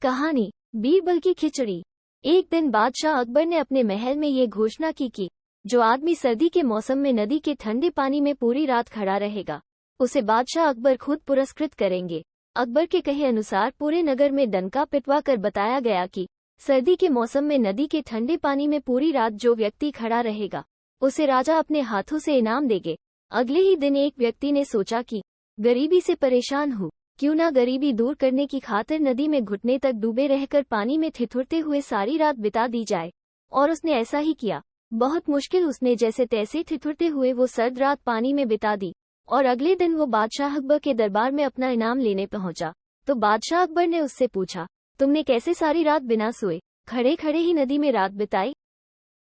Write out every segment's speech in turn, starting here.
कहानी बीरबल की खिचड़ी। एक दिन बादशाह अकबर ने अपने महल में ये घोषणा की कि जो आदमी सर्दी के मौसम में नदी के ठंडे पानी में पूरी रात खड़ा रहेगा, उसे बादशाह अकबर खुद पुरस्कृत करेंगे। अकबर के कहे अनुसार पूरे नगर में डंका पिटवा कर बताया गया कि सर्दी के मौसम में नदी के ठंडे पानी में पूरी रात जो व्यक्ति खड़ा रहेगा, उसे राजा अपने हाथों से इनाम देंगे। अगले ही दिन एक व्यक्ति ने सोचा कि गरीबी से परेशान हूँ, क्यों ना गरीबी दूर करने की खातिर नदी में घुटने तक डूबे रहकर पानी में ठिठुरते हुए सारी रात बिता दी जाए। और उसने ऐसा ही किया। बहुत मुश्किल उसने जैसे तैसे ठिठुरते हुए वो सर्द रात पानी में बिता दी। और अगले दिन वो बादशाह अकबर के दरबार में अपना इनाम लेने पहुंचा। तो बादशाह अकबर ने उससे पूछा, तुमने कैसे सारी रात बिना सोए खड़े खड़े ही नदी में रात बिताई?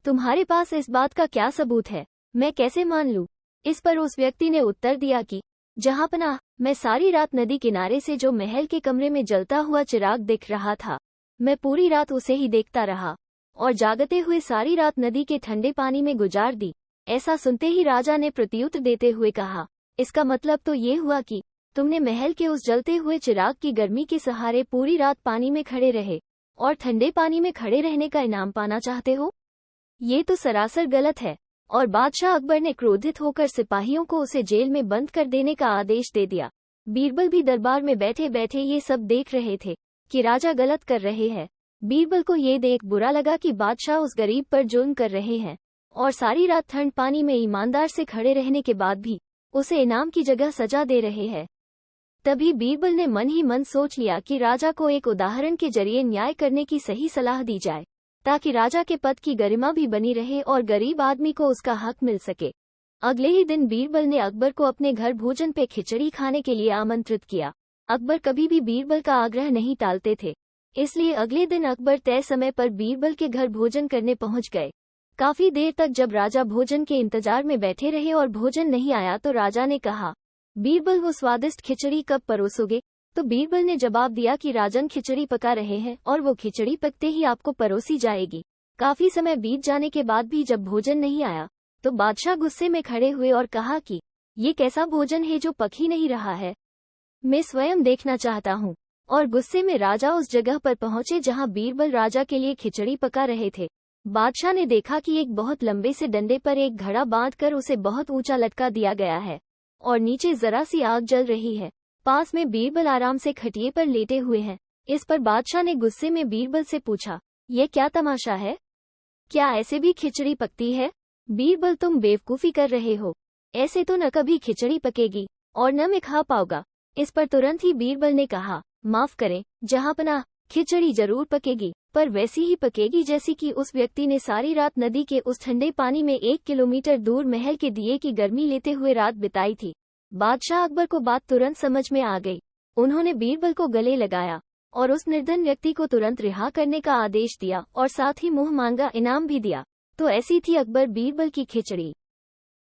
तुम्हारे पास इस बात का क्या सबूत है? मैं कैसे मान लूं? इस पर उस व्यक्ति ने उत्तर दिया कि जहांपनाह, मैं सारी रात नदी किनारे से जो महल के कमरे में जलता हुआ चिराग दिख रहा था, मैं पूरी रात उसे ही देखता रहा और जागते हुए सारी रात नदी के ठंडे पानी में गुजार दी। ऐसा सुनते ही राजा ने प्रत्युत्तर देते हुए कहा, इसका मतलब तो ये हुआ कि तुमने महल के उस जलते हुए चिराग की गर्मी के सहारे पूरी रात पानी में खड़े रहे और ठंडे पानी में खड़े रहने का इनाम पाना चाहते हो। ये तो सरासर गलत है। और बादशाह अकबर ने क्रोधित होकर सिपाहियों को उसे जेल में बंद कर देने का आदेश दे दिया। बीरबल भी दरबार में बैठे बैठे ये सब देख रहे थे कि राजा गलत कर रहे हैं। बीरबल को ये देख बुरा लगा कि बादशाह उस गरीब पर जुल्म कर रहे हैं और सारी रात ठंड पानी में ईमानदार से खड़े रहने के बाद भी उसे इनाम की जगह सजा दे रहे हैं। तभी बीरबल ने मन ही मन सोच लिया कि राजा को एक उदाहरण के जरिए न्याय करने की सही सलाह दी जाए, ताकि राजा के पद की गरिमा भी बनी रहे और गरीब आदमी को उसका हक मिल सके। अगले ही दिन बीरबल ने अकबर को अपने घर भोजन पे खिचड़ी खाने के लिए आमंत्रित किया। अकबर कभी भी बीरबल का आग्रह नहीं टालते थे, इसलिए अगले दिन अकबर तय समय पर बीरबल के घर भोजन करने पहुंच गए। काफी देर तक जब राजा भोजन के इंतजार में बैठे रहे और भोजन नहीं आया तो राजा ने कहा, बीरबल वो स्वादिष्ट खिचड़ी कब परोसोगे? तो बीरबल ने जवाब दिया कि राजन खिचड़ी पका रहे हैं और वो खिचड़ी पकते ही आपको परोसी जाएगी। काफी समय बीत जाने के बाद भी जब भोजन नहीं आया तो बादशाह गुस्से में खड़े हुए और कहा कि ये कैसा भोजन है जो पक ही नहीं रहा है, मैं स्वयं देखना चाहता हूँ। और गुस्से में राजा उस जगह पर पहुंचे जहाँ बीरबल राजा के लिए खिचड़ी पका रहे थे। बादशाह ने देखा कि एक बहुत लंबे से डंडे पर एक घड़ा बांधकर उसे बहुत ऊंचा लटका दिया गया है और नीचे जरा सी आग जल रही है। पास में बीरबल आराम से खटिए पर लेटे हुए हैं। इस पर बादशाह ने गुस्से में बीरबल से पूछा, यह क्या तमाशा है? क्या ऐसे भी खिचड़ी पकती है? बीरबल, तुम बेवकूफी कर रहे हो। ऐसे तो न कभी खिचड़ी पकेगी और न मैं खा पाऊंगा। इस पर तुरंत ही बीरबल ने कहा, माफ करें जहांपनाह, खिचड़ी जरूर पकेगी, पर वैसी ही पकेगी जैसी कि उस व्यक्ति ने सारी रात नदी के उस ठंडे पानी में 1 किलोमीटर दूर महल के दिए की गर्मी लेते हुए रात बिताई थी। बादशाह अकबर को बात तुरंत समझ में आ गई। उन्होंने बीरबल को गले लगाया और उस निर्धन व्यक्ति को तुरंत रिहा करने का आदेश दिया और साथ ही मुंह मांगा इनाम भी दिया। तो ऐसी थी अकबर बीरबल की खिचड़ी।